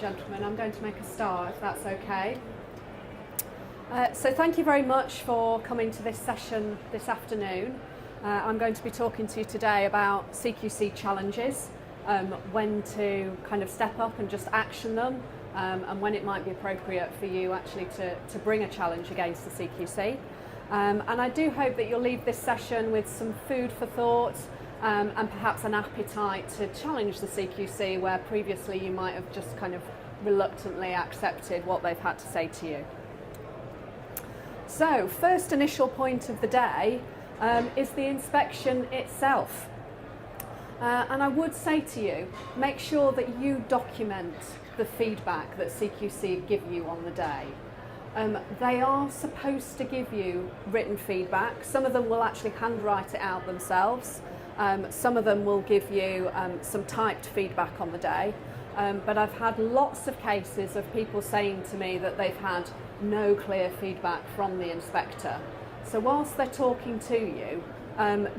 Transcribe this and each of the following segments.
gentlemen, I'm going to make a start, if that's okay. So thank you very much for coming to this session this afternoon. I'm going to be talking to you today about CQC challenges, when to kind of step up and just action them, and when it might be appropriate for you actually to bring a challenge against the CQC. And I do hope that you'll leave this session with some food for thought, and perhaps an appetite to challenge the CQC where previously you might have just kind of reluctantly accepted what they've had to say to you. So, first initial point of the day is the inspection itself. And I would say to you, make sure that you document the feedback that CQC give you on the day. They are supposed to give you written feedback. Some of them will actually handwrite it out themselves. Some of them will give you some typed feedback on the day. But I've had lots of cases of people saying to me that they've had no clear feedback from the inspector. So whilst they're talking to you,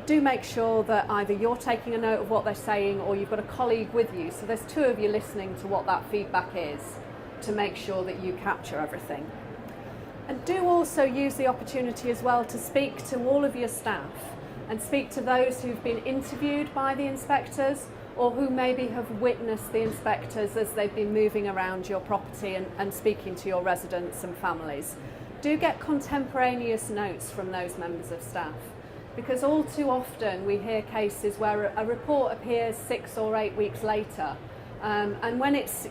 do make sure that either you're taking a note of what they're saying or you've got a colleague with you, so there's two of you listening to what that feedback is, to make sure that you capture everything. And do also use the opportunity as well to speak to all of your staff and speak to those who've been interviewed by the inspectors or who maybe have witnessed the inspectors as they've been moving around your property and speaking to your residents and families. Do get contemporaneous notes from those members of staff, because all too often we hear cases where a report appears 6 or 8 weeks later, and when it's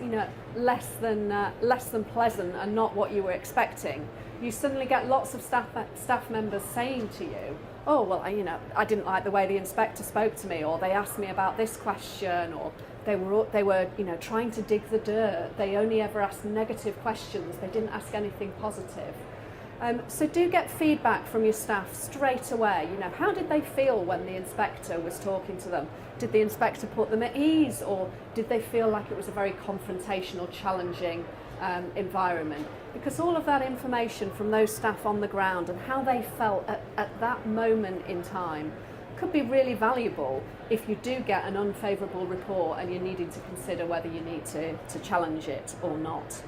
less than pleasant and not what you were expecting, you suddenly get lots of staff members saying to you, oh well, I didn't like the way the inspector spoke to me, or they asked me about this question, or they were trying to dig the dirt. They only ever asked negative questions. They didn't ask anything positive. So do get feedback from your staff straight away. How did they feel when the inspector was talking to them? Did the inspector put them at ease, or did they feel like it was a very confrontational, challenging environment? Because all of that information from those staff on the ground and how they felt at that moment in time could be really valuable if you do get an unfavourable report and you're needing to consider whether you need to challenge it or not.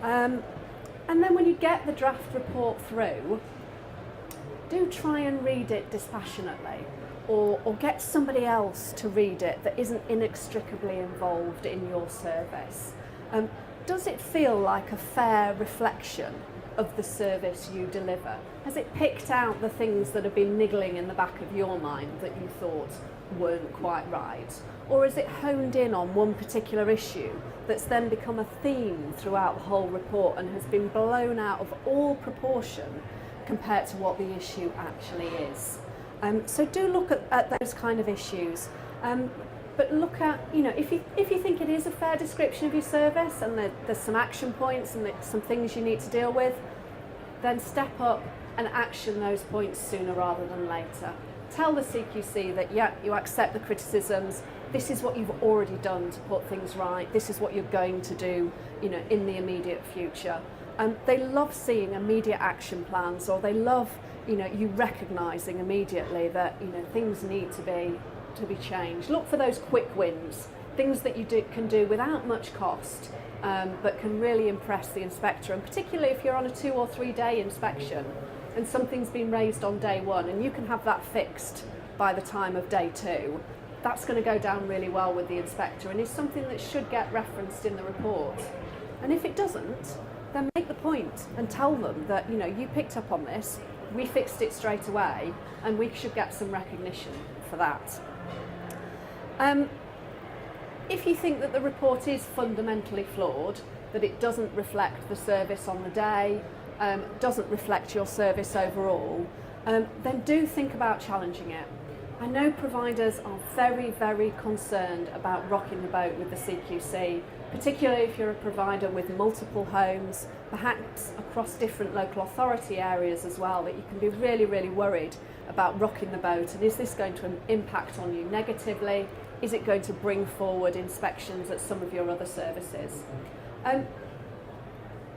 And then when you get the draft report through, do try and read it dispassionately, or get somebody else to read it that isn't inextricably involved in your service. Does it feel like a fair reflection of the service you deliver? Has it picked out the things that have been niggling in the back of your mind that you thought weren't quite right? Or is it honed in on one particular issue that's then become a theme throughout the whole report and has been blown out of all proportion compared to what the issue actually is? So do look at those kind of issues. But look at, if you think it is a fair description of your service and there's some action points and some things you need to deal with, then step up and action those points sooner rather than later. Tell the CQC that, yeah, you accept the criticisms. This is what you've already done to put things right. This is what you're going to do, in the immediate future. They love seeing immediate action plans, or they love, you recognising immediately that, things need to be changed. Look for those quick wins, things that you can do without much cost, but can really impress the inspector. And particularly if you're on a 2 or 3 day inspection and something's been raised on day 1 and you can have that fixed by the time of day 2, that's going to go down really well with the inspector and is something that should get referenced in the report. And if it doesn't, then make the point and tell them that, you picked up on this, we fixed it straight away, and we should get some recognition for that. If you think that the report is fundamentally flawed, that it doesn't reflect the service on the day, doesn't reflect your service overall, then do think about challenging it. I know providers are very, very concerned about rocking the boat with the CQC, particularly if you're a provider with multiple homes, perhaps across different local authority areas as well, that you can be really, really worried about rocking the boat. And is this going to impact on you negatively? Is it going to bring forward inspections at some of your other services?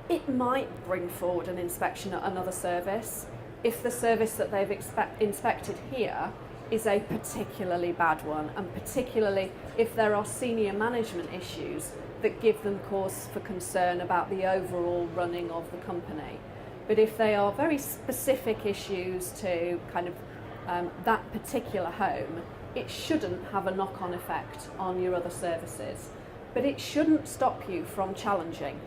It might bring forward an inspection at another service if the service that they've inspected here is a particularly bad one, and particularly if there are senior management issues that give them cause for concern about the overall running of the company. But if they are very specific issues to kind of that particular home, it shouldn't have a knock-on effect on your other services. But it shouldn't stop you from challenging.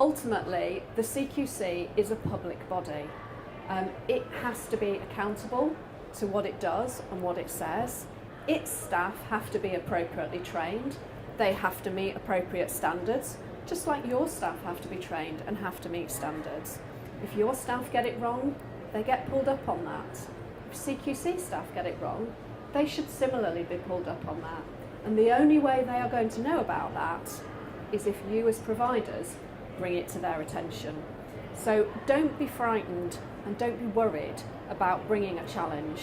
Ultimately, the CQC is a public body. It has to be accountable to what it does and what it says. Its staff have to be appropriately trained. They have to meet appropriate standards, just like your staff have to be trained and have to meet standards. If your staff get it wrong, they get pulled up on that. If CQC staff get it wrong, they should similarly be pulled up on that. And the only way they are going to know about that is if you as providers bring it to their attention. So don't be frightened and don't be worried about bringing a challenge,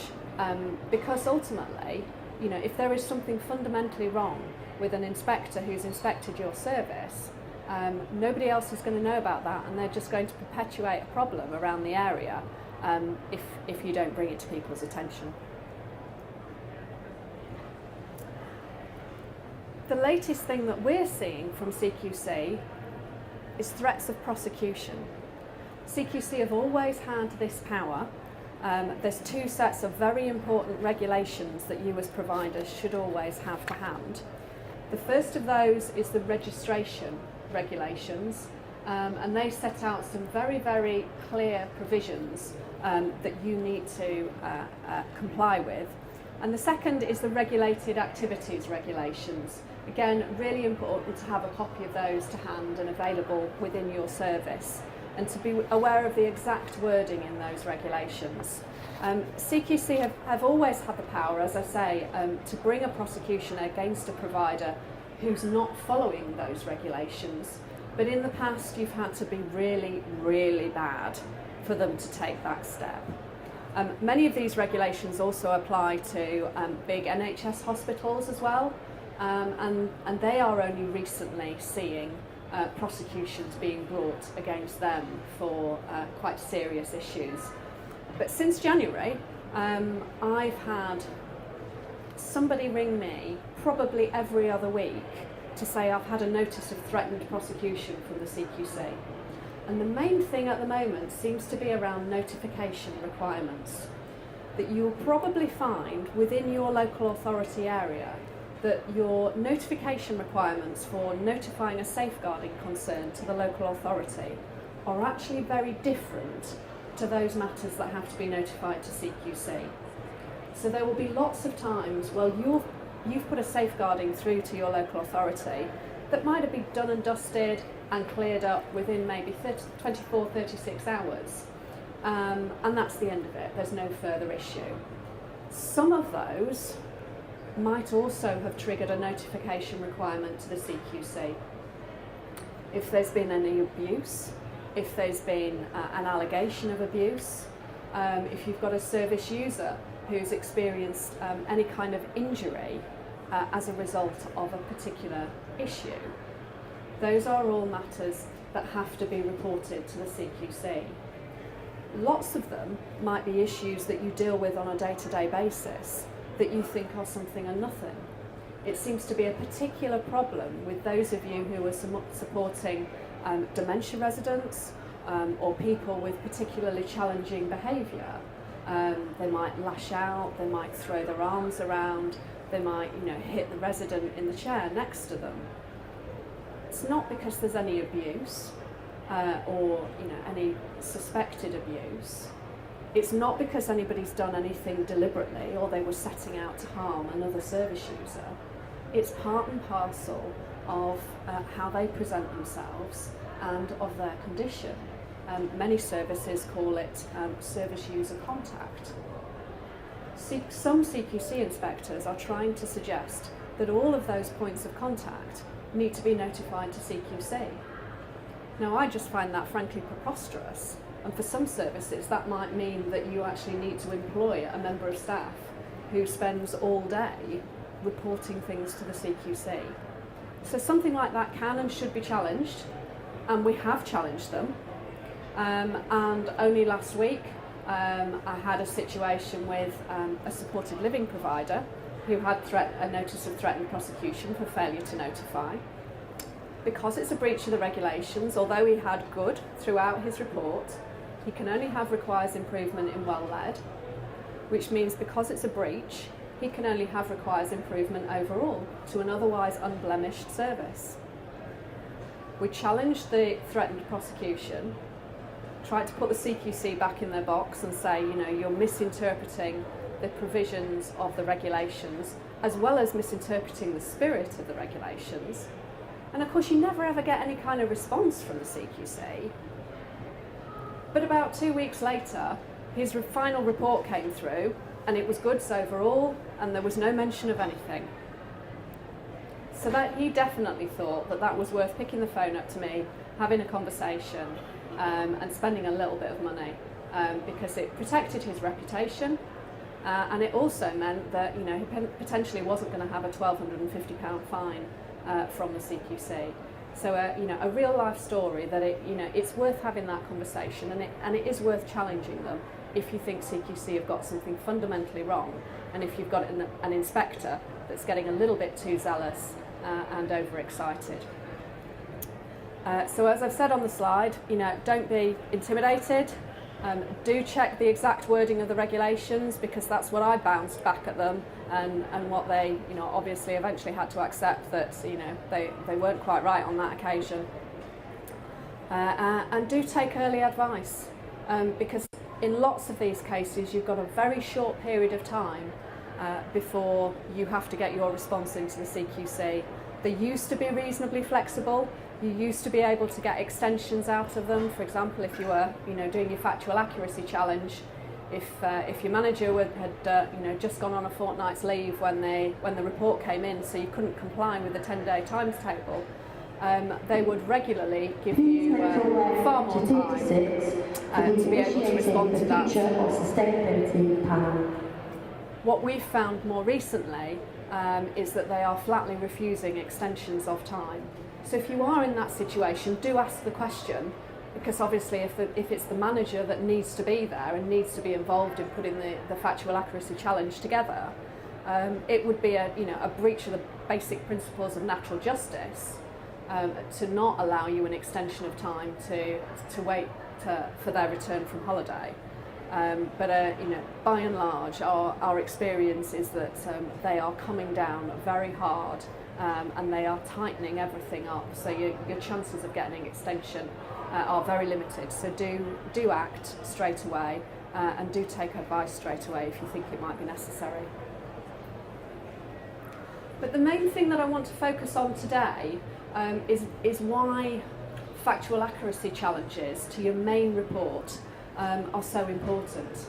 because ultimately, you know, if there is something fundamentally wrong with an inspector who's inspected your service, nobody else is going to know about that, and they're just going to perpetuate a problem around the area if you don't bring it to people's attention. The latest thing that we're seeing from CQC is threats of prosecution. CQC have always had this power. There's two sets of very important regulations that you as providers should always have to hand. The first of those is the registration regulations, and they set out some very, very clear provisions that you need to comply with. And the second is the regulated activities regulations. Again, really important to have a copy of those to hand and available within your service, and to be aware of the exact wording in those regulations. CQC have always had the power, as I say, to bring a prosecution against a provider who's not following those regulations. But in the past, you've had to be really, really bad for them to take that step. Many of these regulations also apply to big NHS hospitals as well, and they are only recently seeing prosecutions being brought against them for quite serious issues. But since January, I've had somebody ring me probably every other week to say I've had a notice of threatened prosecution from the CQC. And the main thing at the moment seems to be around notification requirements, that you'll probably find within your local authority area that your notification requirements for notifying a safeguarding concern to the local authority are actually very different to those matters that have to be notified to CQC. So there will be lots of times where you've put a safeguarding through to your local authority that might have been done and dusted and cleared up within maybe 24, 36 hours. And that's the end of it. There's no further issue. Some of those might also have triggered a notification requirement to the CQC. If there's been any abuse, if there's been an allegation of abuse, if you've got a service user who's experienced any kind of injury as a result of a particular issue, those are all matters that have to be reported to the CQC. Lots of them might be issues that you deal with on a day-to-day basis that you think are something and nothing. It seems to be a particular problem with those of you who are supporting dementia residents or people with particularly challenging behaviour. They might lash out, they might throw their arms around, they might, hit the resident in the chair next to them. It's not because there's any abuse or any suspected abuse. It's not because anybody's done anything deliberately or they were setting out to harm another service user. It's part and parcel of how they present themselves and of their condition. Many services call it service user contact. Some CQC inspectors are trying to suggest that all of those points of contact need to be notified to CQC. Now, I just find that frankly preposterous, and for some services that might mean that you actually need to employ a member of staff who spends all day reporting things to the CQC. So something like that can and should be challenged, and we have challenged them. And only last week I had a situation with a supported living provider who had a notice of threatened prosecution for failure to notify. Because it's a breach of the regulations, although he had good throughout his report, he can only have requires improvement in well-led, which means because it's a breach, he can only have requires improvement overall to an otherwise unblemished service. We challenged the threatened prosecution, tried to put the CQC back in their box and say, you know, you're misinterpreting the provisions of the regulations as well as misinterpreting the spirit of the regulations. And of course you never ever get any kind of response from the CQC. But about 2 weeks later, his final report came through and it was goods overall and there was no mention of anything. So that he definitely thought that that was worth picking the phone up to me, having a conversation and spending a little bit of money because it protected his reputation and it also meant that, you know, he potentially wasn't going to have a £1,250 fine from the CQC. So, you know, a real life story that it's worth having that conversation, and it is worth challenging them if you think CQC have got something fundamentally wrong, and if you've got an inspector that's getting a little bit too zealous and overexcited. So, as I've said on the slide, you know, don't be intimidated. Do check the exact wording of the regulations, because that's what I bounced back at them, and what they, you know, obviously eventually had to accept that, you know, they weren't quite right on that occasion. And do take early advice, because in lots of these cases you've got a very short period of time before you have to get your response into the CQC. They used to be reasonably flexible. You used to be able to get extensions out of them. For example, if you were, you know, doing your factual accuracy challenge, if your manager had you know, just gone on a fortnight's leave when the report came in, so you couldn't comply with the 10-day timetable, they would regularly give you far more time to be able to respond to that. What we've found more recently is that they are flatly refusing extensions of time. So if you are in that situation, do ask the question, because obviously if it's the manager that needs to be there and needs to be involved in putting the factual accuracy challenge together, it would be a breach of the basic principles of natural justice to not allow you an extension of time to wait for their return from holiday. But you know, by and large, our experience is that they are coming down very hard, and they are tightening everything up. So your chances of getting an extension are very limited. So do act straight away, and do take advice straight away if you think it might be necessary. But the main thing that I want to focus on today is why factual accuracy challenges to your main report are so important.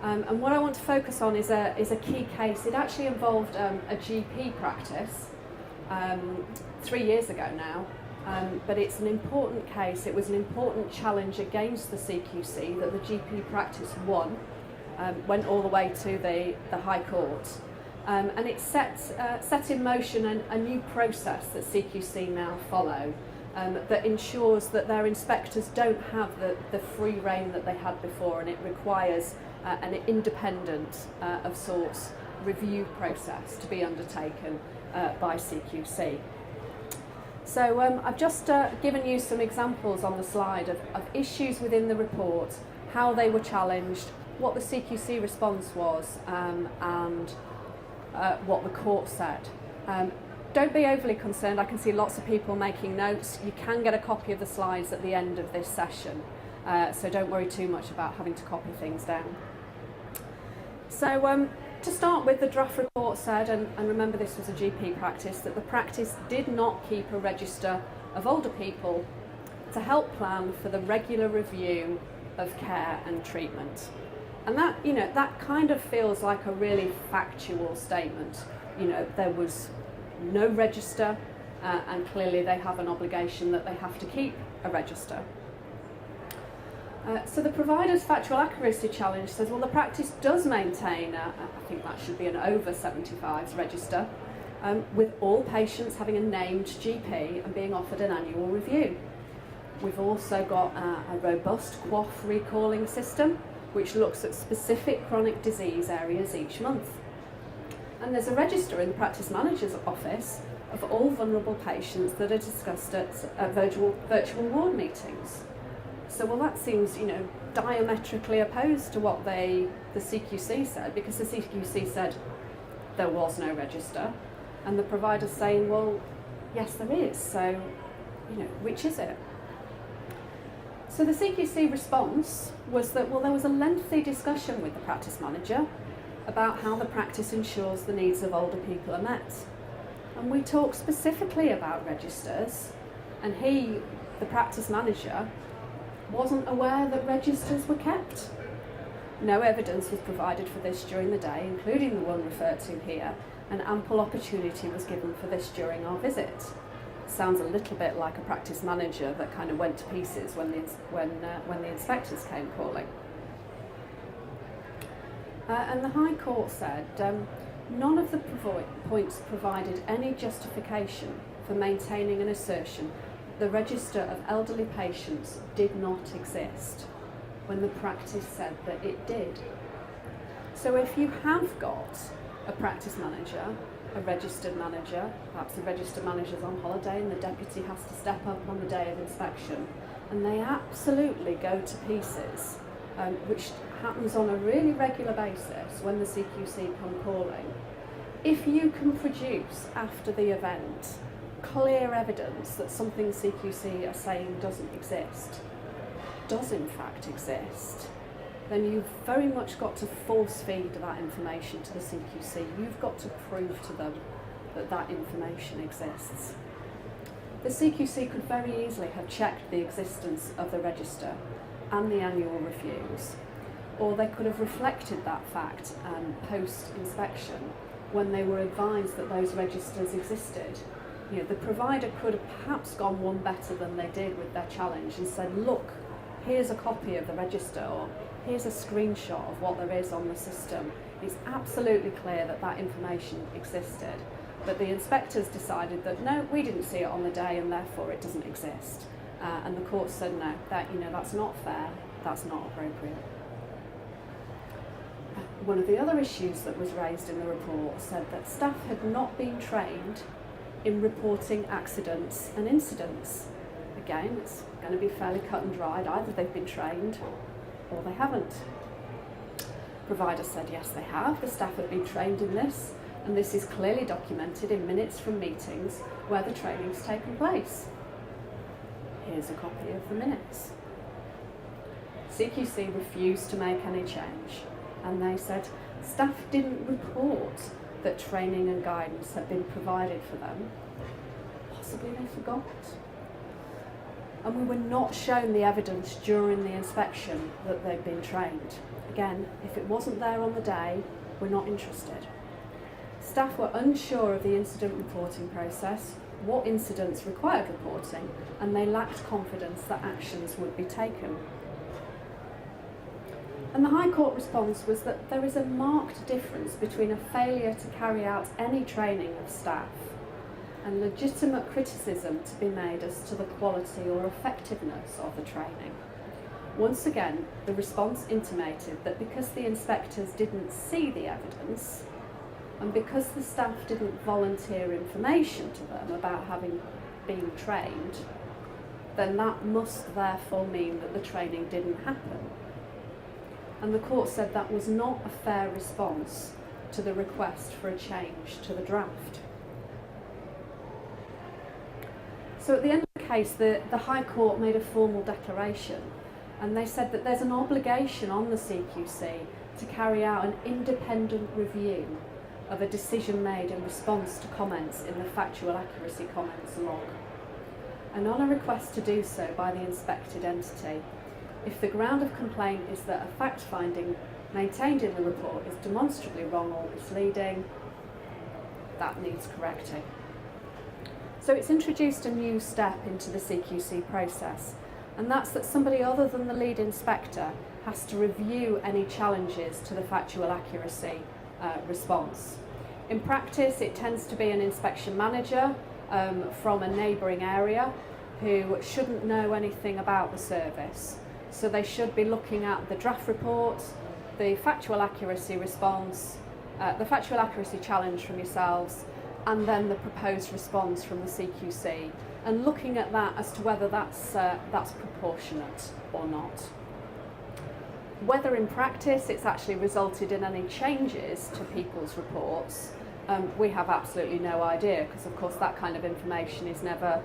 And what I want to focus on is a key case. It actually involved a GP practice 3 years ago now, but it's an important case. It was an important challenge against the CQC that the GP practice won, went all the way to the High Court, and it set in motion a new process that CQC now follow, that ensures that their inspectors don't have the free rein that they had before, and it requires an independent of sorts review process to be undertaken by CQC. So I've just given you some examples on the slide of issues within the report, how they were challenged, what the CQC response was, and what the court said. Don't be overly concerned. I can see lots of people making notes. You can get a copy of the slides at the end of this session, so don't worry too much about having to copy things down. So to start with, the draft report said, and remember this was a GP practice, that the practice did not keep a register of older people to help plan for the regular review of care and treatment. And that, you know, that kind of feels like a really factual statement. You know, there was no register, and clearly they have an obligation that they have to keep a register. So the provider's factual accuracy challenge says, well, the practice does maintain, I think that should be an over 75s register, with all patients having a named GP and being offered an annual review. We've also got a robust QOF recalling system, which looks at specific chronic disease areas each month. And there's a register in the practice manager's office of all vulnerable patients that are discussed at virtual ward meetings. So, well, that seems, diametrically opposed to what the CQC said, because the CQC said there was no register, and the provider's saying, well, yes, there is. So, which is it? So the CQC response was that, well, there was a lengthy discussion with the practice manager about how the practice ensures the needs of older people are met. And we talked specifically about registers, and he, the practice manager, wasn't aware that registers were kept. No evidence was provided for this during the day, including the one referred to here, and ample opportunity was given for this during our visit. Sounds a little bit like a practice manager that kind of went to pieces when the inspectors came calling. And the High Court said none of the points provided any justification for maintaining an assertion the register of elderly patients did not exist when the practice said that it did. So if you have got a practice manager, a registered manager, perhaps the registered manager's on holiday and the deputy has to step up on the day of inspection, and they absolutely go to pieces, which happens on a really regular basis when the CQC come calling. If you can produce after the event clear evidence that something CQC are saying doesn't exist, does in fact exist, then you've very much got to force feed that information to the CQC. You've got to prove to them that that information exists. The CQC could very easily have checked the existence of the register and the annual reviews, or they could have reflected that fact post-inspection when they were advised that those registers existed. The provider could have perhaps gone one better than they did with their challenge and said, look, here's a copy of the register, or here's a screenshot of what there is on the system. It's absolutely clear that that information existed. But the inspectors decided that no, we didn't see it on the day and therefore it doesn't exist. And the court said no, that's not fair, that's not appropriate. One of the other issues that was raised in the report said that staff had not been trained in reporting accidents and incidents. Again, it's going to be fairly cut and dried. Either they've been trained or they haven't. Provider said yes, they have. The staff have been trained in this, and this is clearly documented in minutes from meetings where the training's taken place. Here's a copy of the minutes. CQC refused to make any change, and they said staff didn't report that training and guidance had been provided for them. Possibly they forgot. And we were not shown the evidence during the inspection that they'd been trained. Again, if it wasn't there on the day, we're not interested. Staff were unsure of the incident reporting process, what incidents required reporting, and they lacked confidence that actions would be taken. And the High Court response was that there is a marked difference between a failure to carry out any training of staff and legitimate criticism to be made as to the quality or effectiveness of the training. Once again, the response intimated that because the inspectors didn't see the evidence, and because the staff didn't volunteer information to them about having been trained, then that must therefore mean that the training didn't happen. And the court said that was not a fair response to the request for a change to the draft. So at the end of the case, the High Court made a formal declaration, and they said that there's an obligation on the CQC to carry out an independent review of a decision made in response to comments in the factual accuracy comments log. And on a request to do so by the inspected entity, if the ground of complaint is that a fact finding maintained in the report is demonstrably wrong or misleading, that needs correcting. So it's introduced a new step into the CQC process, and that's that somebody other than the lead inspector has to review any challenges to the factual accuracy response. In practice, it tends to be an inspection manager from a neighbouring area who shouldn't know anything about the service. So they should be looking at the draft report, the factual accuracy response, the factual accuracy challenge from yourselves, and then the proposed response from the CQC, and looking at that as to whether that's proportionate or not. Whether in practice it's actually resulted in any changes to people's reports, we have absolutely no idea, because of course that kind of information is never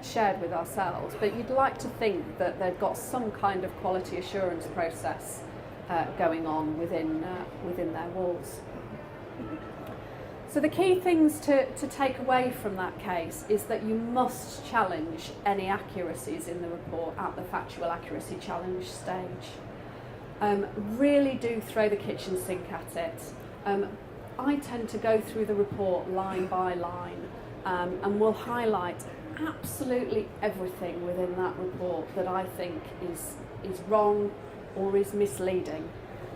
shared with ourselves. But you'd like to think that they've got some kind of quality assurance process going on within their walls. So the key things to take away from that case is that you must challenge any accuracies in the report at the factual accuracy challenge stage. Really do throw the kitchen sink at it. I tend to go through the report line by line and will highlight absolutely everything within that report that I think is wrong or is misleading.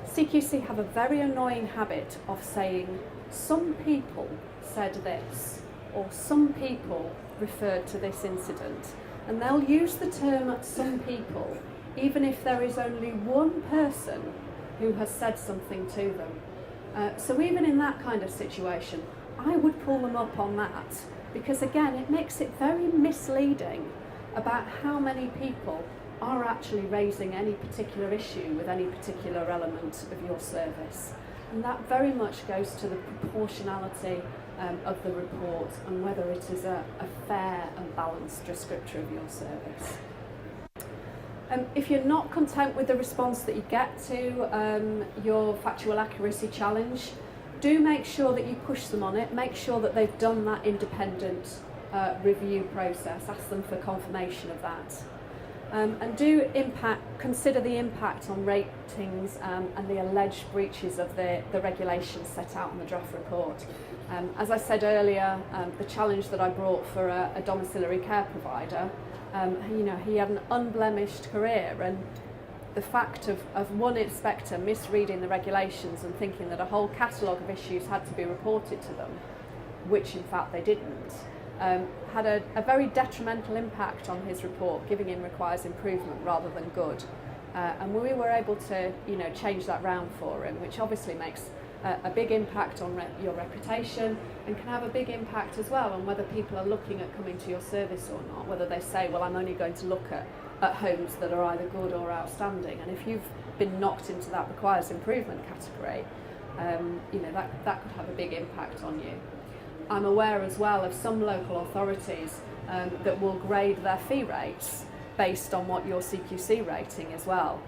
CQC have a very annoying habit of saying some people said this, or some people referred to this incident, and they'll use the term some people even if there is only one person who has said something to them. So even in that kind of situation, I would pull them up on that, because again it makes it very misleading about how many people are actually raising any particular issue with any particular element of your service. And that very much goes to the proportionality of the report and whether it is a fair and balanced descriptor of your service. If you're not content with the response that you get to your factual accuracy challenge, do make sure that you push them on it. Make sure that they've done that independent review process. Ask them for confirmation of that. And consider the impact on ratings and the alleged breaches of the regulations set out in the draft report. As I said earlier, the challenge that I brought for a domiciliary care provider, he had an unblemished career, and the fact of one inspector misreading the regulations and thinking that a whole catalogue of issues had to be reported to them, which in fact they didn't, had a very detrimental impact on his report, giving him requires improvement rather than good. And we were able to change that round for him, which obviously makes a big impact on your reputation, and can have a big impact as well on whether people are looking at coming to your service or not, whether they say, well, I'm only going to look at homes that are either good or outstanding. And if you've been knocked into that requires improvement category, that could have a big impact on you. I'm aware as well of some local authorities that will grade their fee rates based on what your CQC rating as well.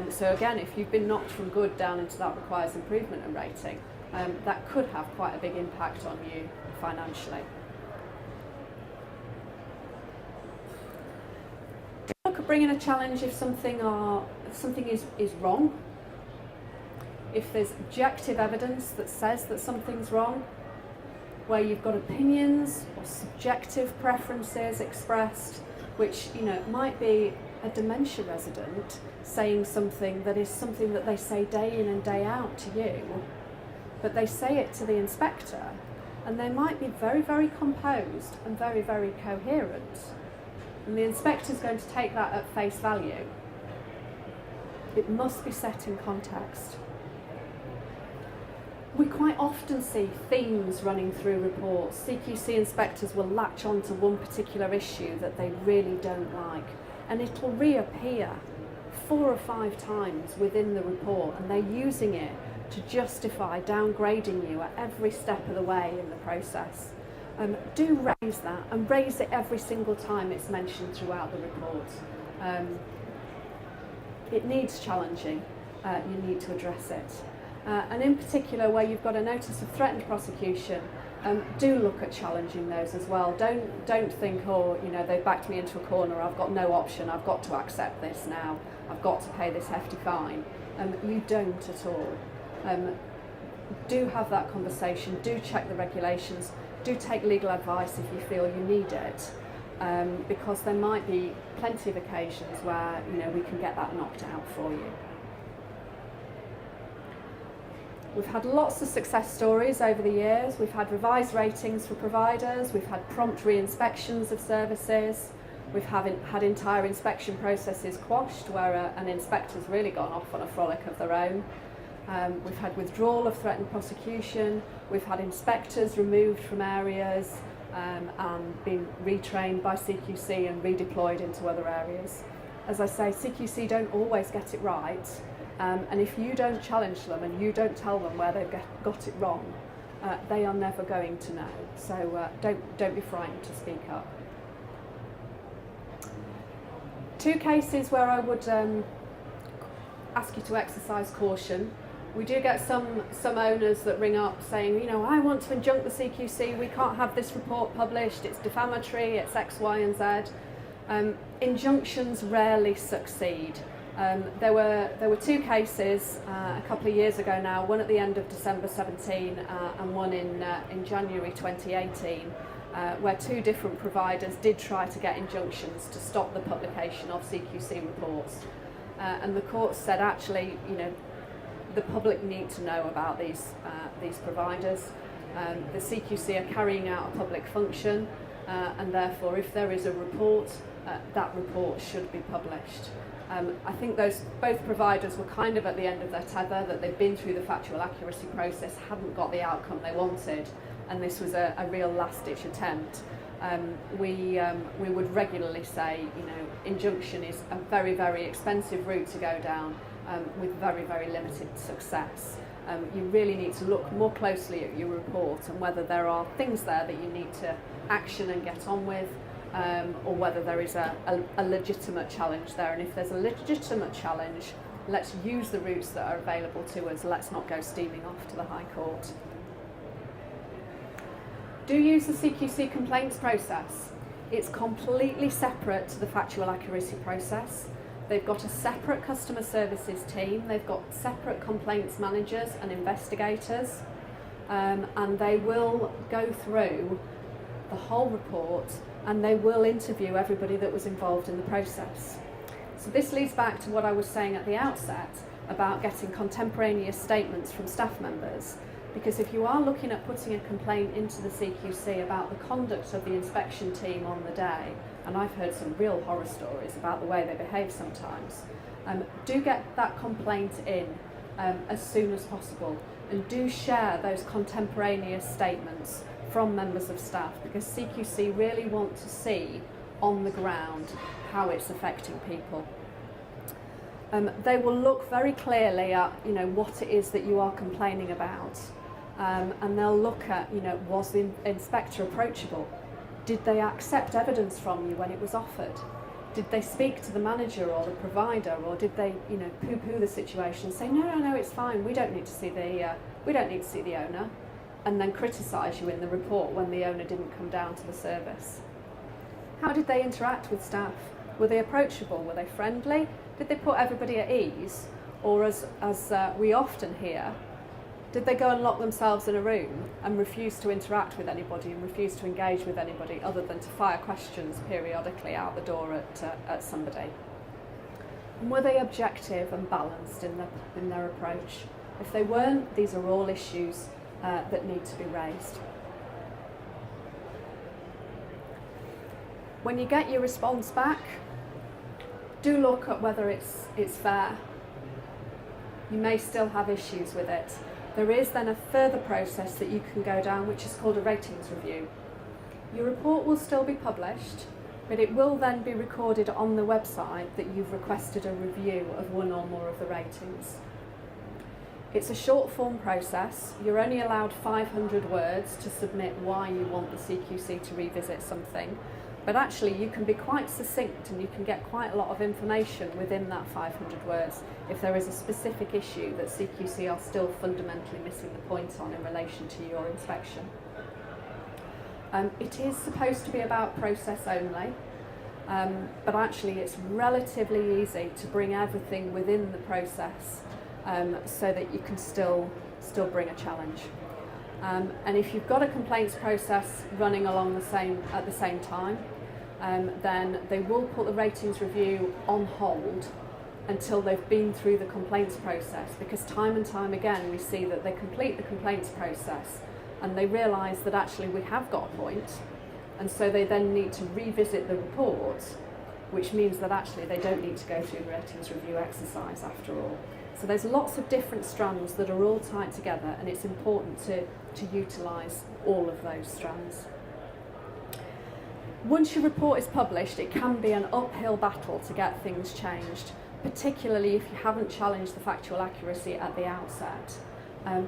So again, if you've been knocked from good down into that requires improvement and rating, that could have quite a big impact on you financially. Look at bringing a challenge if something is wrong. If there's objective evidence that says that something's wrong, where you've got opinions or subjective preferences expressed, which might be a dementia resident saying something that is something that they say day in and day out to you, but they say it to the inspector, and they might be very, very composed and very, very coherent, and the inspector's going to take that at face value. It must be set in context. We quite often see themes running through reports. CQC inspectors will latch on to one particular issue that they really don't like, and it will reappear 4 or 5 times within the report, and they're using it to justify downgrading you at every step of the way in the process. Do raise that, and raise it every single time it's mentioned throughout the report. It needs challenging. You need to address it. And in particular, where you've got a notice of threatened prosecution, do look at challenging those as well. Don't think, they've backed me into a corner, I've got no option, I've got to accept this now, I've got to pay this hefty fine. You don't at all. Do have that conversation, do check the regulations, do take legal advice if you feel you need it, because there might be plenty of occasions where we can get that knocked out for you. We've had lots of success stories over the years. We've had revised ratings for providers, we've had prompt re-inspections of services, We've had entire inspection processes quashed where an inspector's really gone off on a frolic of their own. We've had withdrawal of threatened prosecution. We've had inspectors removed from areas and been retrained by CQC and redeployed into other areas. As I say, CQC don't always get it right, and if you don't challenge them and you don't tell them where they've got it wrong, they are never going to know. So don't be frightened to speak up. Two cases where I would ask you to exercise caution. We do get some owners that ring up saying, you know, I want to injunct the CQC, we can't have this report published, it's defamatory, it's X, Y and Z. Injunctions rarely succeed. There were two cases a couple of years ago now, one at the end of December 17 and one in January 2018, where two different providers did try to get injunctions to stop the publication of CQC reports. And the court said, actually, you know, the public need to know about these providers. The CQC are carrying out a public function, and therefore, if there is a report, that report should be published. I think both providers were kind of at the end of their tether, that they'd been through the factual accuracy process, hadn't got the outcome they wanted, and this was a real last-ditch attempt. We would regularly say, you know, injunction is a very, very expensive route to go down with very, very limited success. You really need to look more closely at your report and whether there are things there that you need to action and get on with, or whether there is a legitimate challenge there. And if there's a legitimate challenge, let's use the routes that are available to us. Let's not go steaming off to the High Court. Do use the CQC complaints process. It's completely separate to the factual accuracy process. They've got a separate customer services team, they've got separate complaints managers and investigators, and they will go through the whole report and they will interview everybody that was involved in the process. So this leads back to what I was saying at the outset about getting contemporaneous statements from staff members. Because if you are looking at putting a complaint into the CQC about the conduct of the inspection team on the day, and I've heard some real horror stories about the way they behave sometimes, do get that complaint in as soon as possible, and do share those contemporaneous statements from members of staff, because CQC really want to see on the ground how it's affecting people. They will look very clearly at, you know, what it is that you are complaining about. And they'll look at, you know, was the inspector approachable? Did they accept evidence from you when it was offered? Did they speak to the manager or the provider, or did they, you know, poo-poo the situation, say no, it's fine, we don't need to see the owner, and then criticise you in the report when the owner didn't come down to the service? How did they interact with staff? Were they approachable? Were they friendly? Did they put everybody at ease? Or as we often hear, did they go and lock themselves in a room and refuse to interact with anybody and refuse to engage with anybody other than to fire questions periodically out the door at somebody? And were they objective and balanced in their approach? If they weren't, these are all issues that need to be raised. When you get your response back, do look at whether it's fair. You may still have issues with it. There is then a further process that you can go down, which is called a ratings review. Your report will still be published, but it will then be recorded on the website that you've requested a review of one or more of the ratings. It's a short form process. You're only allowed 500 words to submit why you want the CQC to revisit something, but actually you can be quite succinct and you can get quite a lot of information within that 500 words if there is a specific issue that CQC are still fundamentally missing the point on in relation to your inspection. It is supposed to be about process only, but actually it's relatively easy to bring everything within the process so that you can still bring a challenge. And if you've got a complaints process running along at the same time, then they will put the ratings review on hold until they've been through the complaints process, because time and time again we see that they complete the complaints process and they realise that actually we have got a point, and so they then need to revisit the report, which means that actually they don't need to go through the ratings review exercise after all. So there's lots of different strands that are all tied together, and it's important to utilise all of those strands. Once your report is published, it can be an uphill battle to get things changed, particularly if you haven't challenged the factual accuracy at the outset.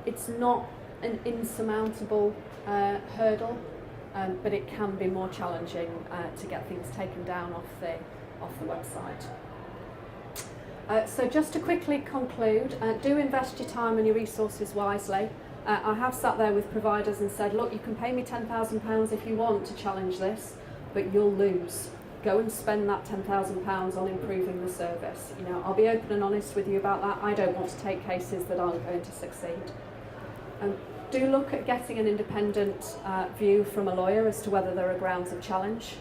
It's not an insurmountable hurdle, but it can be more challenging to get things taken down off the website. So just to quickly conclude, do invest your time and your resources wisely. I have sat there with providers and said, look, you can pay me £10,000 if you want to challenge this, but you'll lose. Go and spend that £10,000 on improving the service. You know, I'll be open and honest with you about that. I don't want to take cases that aren't going to succeed. Do look at getting an independent view from a lawyer as to whether there are grounds of challenge.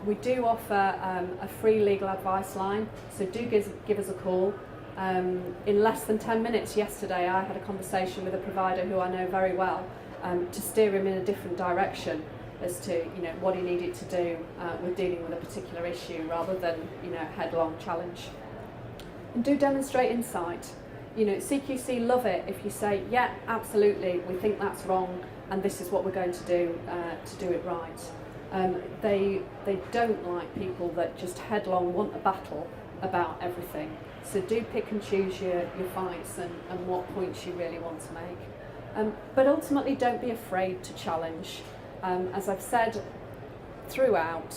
We do offer a free legal advice line, so do give us a call. In less than 10 minutes yesterday, I had a conversation with a provider who I know very well to steer him in a different direction as to what he needed to do with dealing with a particular issue, rather than headlong challenge. And do demonstrate insight. CQC love it if you say, yeah, absolutely, we think that's wrong, and this is what we're going to do it right. They don't like people that just headlong want a battle about everything. So do pick and choose your fights and what points you really want to make. But ultimately, don't be afraid to challenge. As I've said throughout,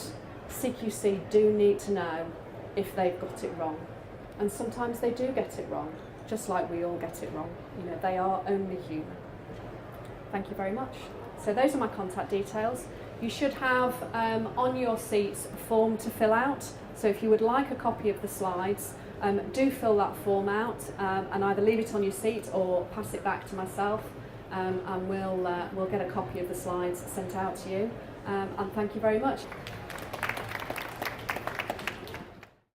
CQC do need to know if they've got it wrong. And sometimes they do get it wrong, just like we all get it wrong. They are only human. Thank you very much. So those are my contact details. You should have on your seats a form to fill out. So if you would like a copy of the slides, do fill that form out and either leave it on your seat or pass it back to myself, and we'll get a copy of the slides sent out to you. And thank you very much.